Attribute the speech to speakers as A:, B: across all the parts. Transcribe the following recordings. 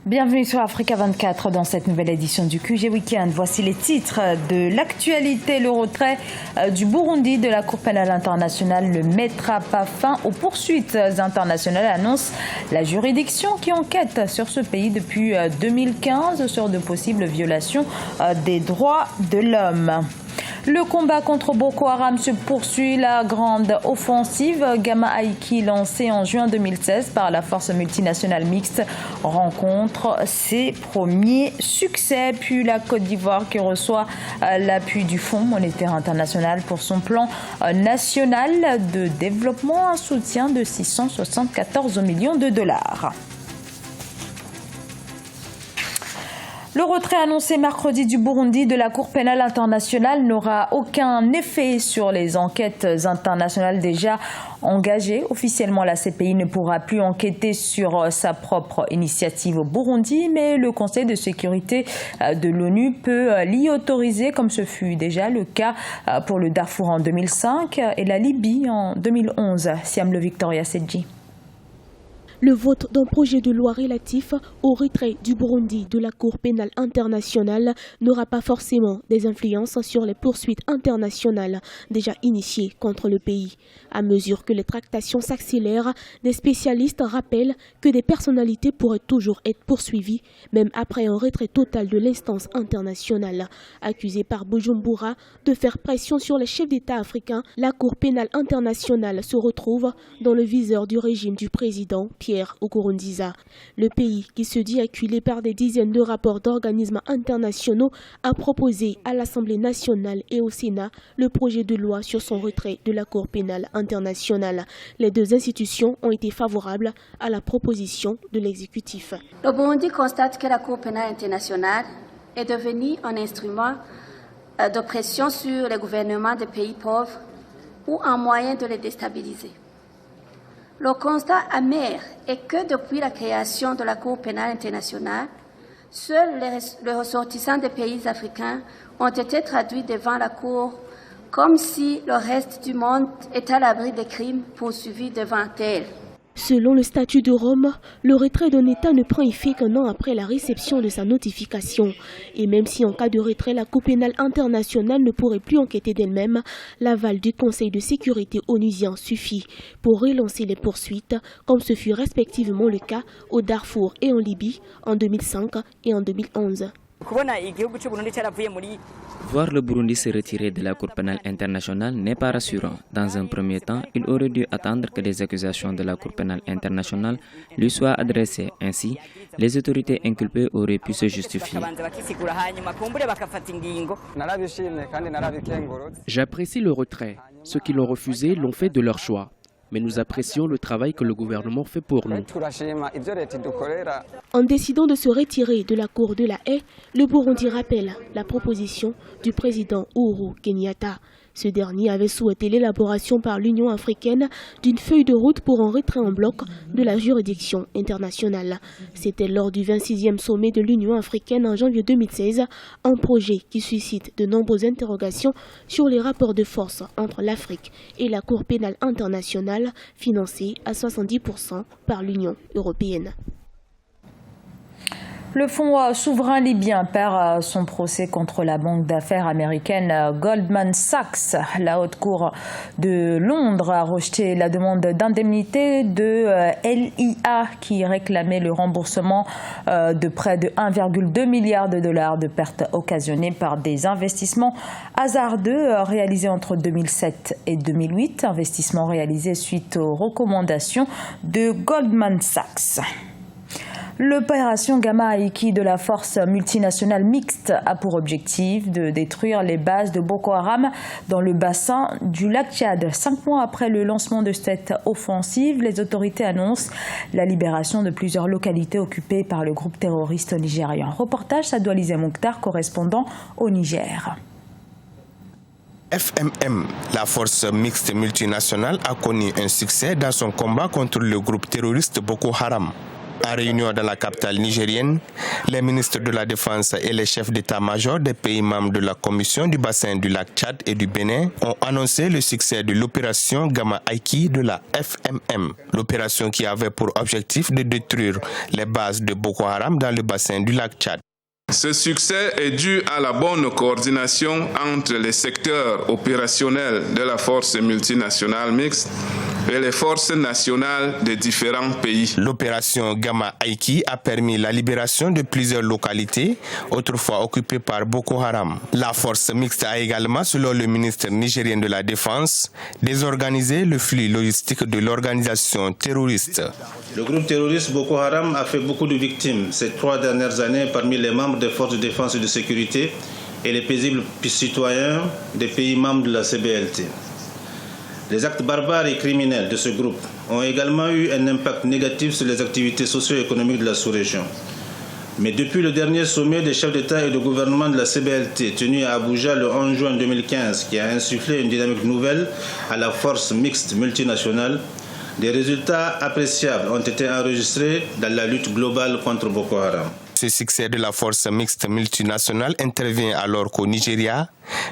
A: Bienvenue sur Africa 24 dans cette nouvelle édition du QG Weekend. Voici les titres de l'actualité. Le retrait du Burundi de la Cour pénale internationale ne mettra pas fin aux poursuites internationales, annonce la juridiction qui enquête sur ce pays depuis 2015 sur de possibles violations des droits de l'homme. Le combat contre Boko Haram se poursuit. La grande offensive Gama Aiki lancée en juin 2016 par la force multinationale mixte rencontre ses premiers succès. Puis la Côte d'Ivoire qui reçoit l'appui du Fonds monétaire international pour son plan national de développement, un soutien de 674 millions de dollars. Le retrait annoncé mercredi du Burundi de la Cour pénale internationale n'aura aucun effet sur les enquêtes internationales déjà engagées. Officiellement, la CPI ne pourra plus enquêter sur sa propre initiative au Burundi, mais le Conseil de sécurité de l'ONU peut l'y autoriser, comme ce fut déjà le cas pour le Darfour en 2005 et la Libye en 2011. Siam Le Victoria Sedji.
B: Le vote d'un projet de loi relatif au retrait du Burundi de la Cour pénale internationale n'aura pas forcément des influences sur les poursuites internationales déjà initiées contre le pays. À mesure que les tractations s'accélèrent, des spécialistes rappellent que des personnalités pourraient toujours être poursuivies, même après un retrait total de l'instance internationale. Accusée par Bujumbura de faire pression sur les chefs d'État africains, la Cour pénale internationale se retrouve dans le viseur du régime du président Pierre Nkurunziza. Le pays, qui se dit acculé par des dizaines de rapports d'organismes internationaux, a proposé à l'Assemblée nationale et au Sénat le projet de loi sur son retrait de la Cour pénale internationale. Les deux institutions ont été favorables à la proposition de l'exécutif.
C: Le Burundi constate que la Cour pénale internationale est devenue un instrument de pression sur les gouvernements des pays pauvres ou un moyen de les déstabiliser. Le constat amer est que depuis la création de la Cour pénale internationale, seuls les ressortissants des pays africains ont été traduits devant la Cour comme si le reste du monde était à l'abri des crimes poursuivis devant elle.
B: Selon le statut de Rome, le retrait d'un État ne prend effet qu'un an après la réception de sa notification. Et même si en cas de retrait, la Cour pénale internationale ne pourrait plus enquêter d'elle-même, l'aval du Conseil de sécurité onusien suffit pour relancer les poursuites, comme ce fut respectivement le cas au Darfour et en Libye en 2005 et en 2011.
D: Voir le Burundi se retirer de la Cour pénale internationale n'est pas rassurant. Dans un premier temps, il aurait dû attendre que les accusations de la Cour pénale internationale lui soient adressées. Ainsi, les autorités inculpées auraient pu se justifier.
E: J'apprécie le retrait. Ceux qui l'ont refusé l'ont fait de leur choix. Mais nous apprécions le travail que le gouvernement fait pour nous.
B: En décidant de se retirer de la Cour de la Haye, le Burundi rappelle la proposition du président Uhuru Kenyatta. Ce dernier avait souhaité l'élaboration par l'Union africaine d'une feuille de route pour un retrait en bloc de la juridiction internationale. C'était lors du 26e sommet de l'Union africaine en janvier 2016, un projet qui suscite de nombreuses interrogations sur les rapports de force entre l'Afrique et la Cour pénale internationale, financée à 70% par l'Union européenne.
A: Le fonds souverain libyen perd son procès contre la banque d'affaires américaine Goldman Sachs. La Haute Cour de Londres a rejeté la demande d'indemnité de LIA qui réclamait le remboursement de près de 1,2 milliard de dollars de pertes occasionnées par des investissements hasardeux réalisés entre 2007 et 2008. Investissements réalisés suite aux recommandations de Goldman Sachs. L'opération Gama Aiki de la force multinationale mixte a pour objectif de détruire les bases de Boko Haram dans le bassin du lac Tchad. 5 mois après le lancement de cette offensive, les autorités annoncent la libération de plusieurs localités occupées par le groupe terroriste nigérian. Reportage Sadoualizé Mokhtar, correspondant au Niger.
F: FMM, la force mixte multinationale, a connu un succès dans son combat contre le groupe terroriste Boko Haram. En réunion dans la capitale nigérienne, les ministres de la Défense et les chefs d'état-major des pays membres de la Commission du bassin du lac Tchad et du Bénin ont annoncé le succès de l'opération Gamma Aiki de la FMM. L'opération qui avait pour objectif de détruire les bases de Boko Haram dans le bassin du lac Tchad.
G: Ce succès est dû à la bonne coordination entre les secteurs opérationnels de la force multinationale mixte et les forces nationales des différents pays.
F: L'opération Gamma Aiki a permis la libération de plusieurs localités autrefois occupées par Boko Haram. La force mixte a également, selon le ministre nigérien de la Défense, désorganisé le flux logistique de l'organisation terroriste.
H: Le groupe terroriste Boko Haram a fait beaucoup de victimes ces 3 dernières années parmi les membres des forces de défense et de sécurité et les paisibles citoyens des pays membres de la CBLT. Les actes barbares et criminels de ce groupe ont également eu un impact négatif sur les activités socio-économiques de la sous-région. Mais depuis le dernier sommet des chefs d'État et de gouvernement de la CBLT tenu à Abuja le 11 juin 2015 qui a insufflé une dynamique nouvelle à la force mixte multinationale, des résultats appréciables ont été enregistrés dans la lutte globale contre Boko Haram.
F: Ce succès de la force mixte multinationale intervient alors qu'au Nigeria,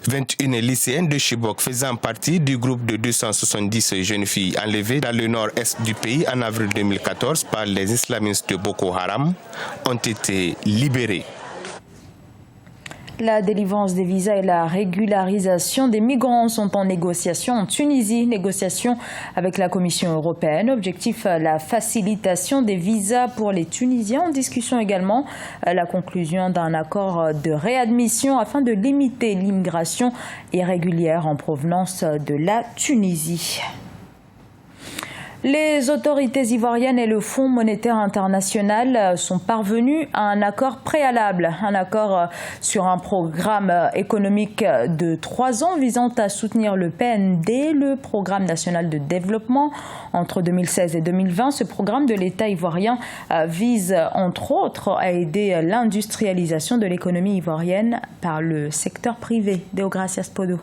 F: 21 lycéens de Chibok faisant partie du groupe de 270 jeunes filles enlevées dans le nord-est du pays en avril 2014 par les islamistes de Boko Haram ont été libérés.
A: La délivrance des visas et la régularisation des migrants sont en négociation en Tunisie. Négociation avec la Commission européenne. Objectif, la facilitation des visas pour les Tunisiens. En discussion également, la conclusion d'un accord de réadmission afin de limiter l'immigration irrégulière en provenance de la Tunisie. Les autorités ivoiriennes et le Fonds monétaire international sont parvenus à un accord préalable, un accord sur un programme économique de 3 ans visant à soutenir le PND, le Programme national de développement. Entre 2016 et 2020, ce programme de l'État ivoirien vise entre autres à aider l'industrialisation de l'économie ivoirienne par le secteur privé. Deogracias Podo.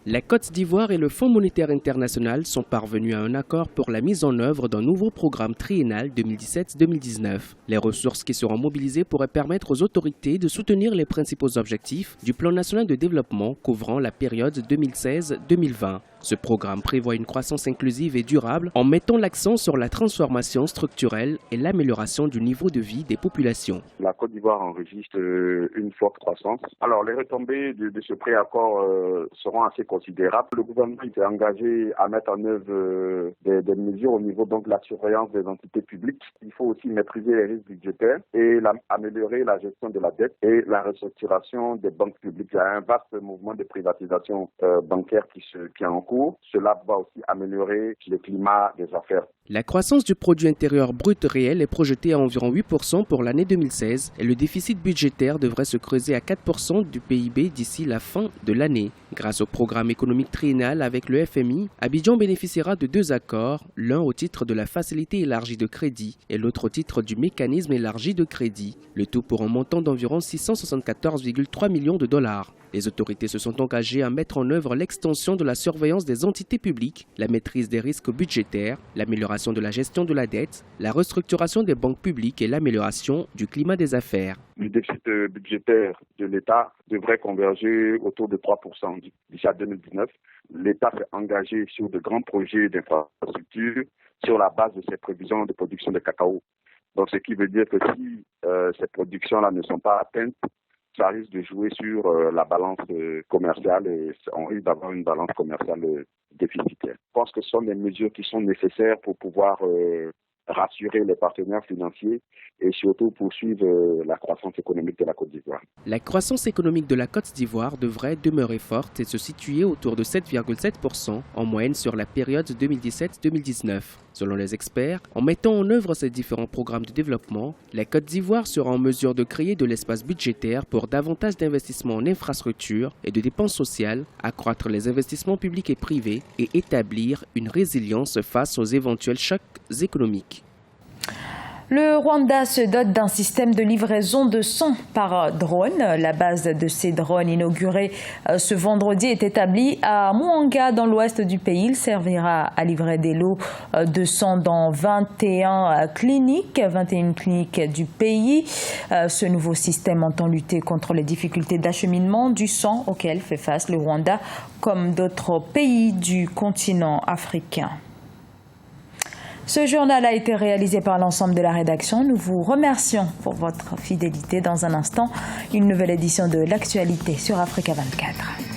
E: La Côte d'Ivoire et le Fonds monétaire international sont parvenus à un accord pour la mise en œuvre d'un nouveau programme triennal 2017-2019. Les ressources qui seront mobilisées pourraient permettre aux autorités de soutenir les principaux objectifs du Plan national de développement couvrant la période 2016-2020. Ce programme prévoit une croissance inclusive et durable en mettant l'accent sur la transformation structurelle et l'amélioration du niveau de vie des populations.
I: La Côte d'Ivoire enregistre une forte croissance. Alors, les retombées de ce préaccord seront assez considérables. Le gouvernement s'est engagé à mettre en œuvre des mesures au niveau donc, de la surveillance des entités publiques. Il faut aussi maîtriser les risques budgétaires et améliorer la gestion de la dette et la restructuration des banques publiques. Il y a un vaste mouvement de privatisation bancaire qui est en cours. Cela va aussi améliorer le climat des affaires.
E: La croissance du produit intérieur brut réel est projetée à environ 8% pour l'année 2016 et le déficit budgétaire devrait se creuser à 4% du PIB d'ici la fin de l'année. Grâce au programme économique triennal avec le FMI, Abidjan bénéficiera de 2 accords, l'un au titre de la facilité élargie de crédit et l'autre au titre du mécanisme élargi de crédit, le tout pour un montant d'environ 674,3 millions de dollars. Les autorités se sont engagées à mettre en œuvre l'extension de la surveillance des entités publiques, la maîtrise des risques budgétaires, l'amélioration de la gestion de la dette, la restructuration des banques publiques et l'amélioration du climat des affaires.
I: Le déficit budgétaire de l'État devrait converger autour de 3% d'ici à 2019. L'État s'est engagé sur de grands projets d'infrastructure sur la base de ses prévisions de production de cacao. Donc, ce qui veut dire que si ces productions-là ne sont pas atteintes, ça risque de jouer sur la balance commerciale et on risque d'avoir une balance commerciale déficitaire. Je pense que ce sont des mesures qui sont nécessaires pour pouvoir rassurer les partenaires financiers et surtout poursuivre la croissance économique de la Côte d'Ivoire.
E: La croissance économique de la Côte d'Ivoire devrait demeurer forte et se situer autour de 7,7% en moyenne sur la période 2017-2019. Selon les experts, en mettant en œuvre ces différents programmes de développement, la Côte d'Ivoire sera en mesure de créer de l'espace budgétaire pour davantage d'investissements en infrastructures et de dépenses sociales, accroître les investissements publics et privés et établir une résilience face aux éventuels chocs économiques.
A: Le Rwanda se dote d'un système de livraison de sang par drone. La base de ces drones inaugurée ce vendredi est établie à Muhanga dans l'ouest du pays. Il servira à livrer des lots de sang dans 21 cliniques du pays. Ce nouveau système entend lutter contre les difficultés d'acheminement du sang auxquelles fait face le Rwanda comme d'autres pays du continent africain. Ce journal a été réalisé par l'ensemble de la rédaction. Nous vous remercions pour votre fidélité. Dans un instant, une nouvelle édition de l'actualité sur Africa 24.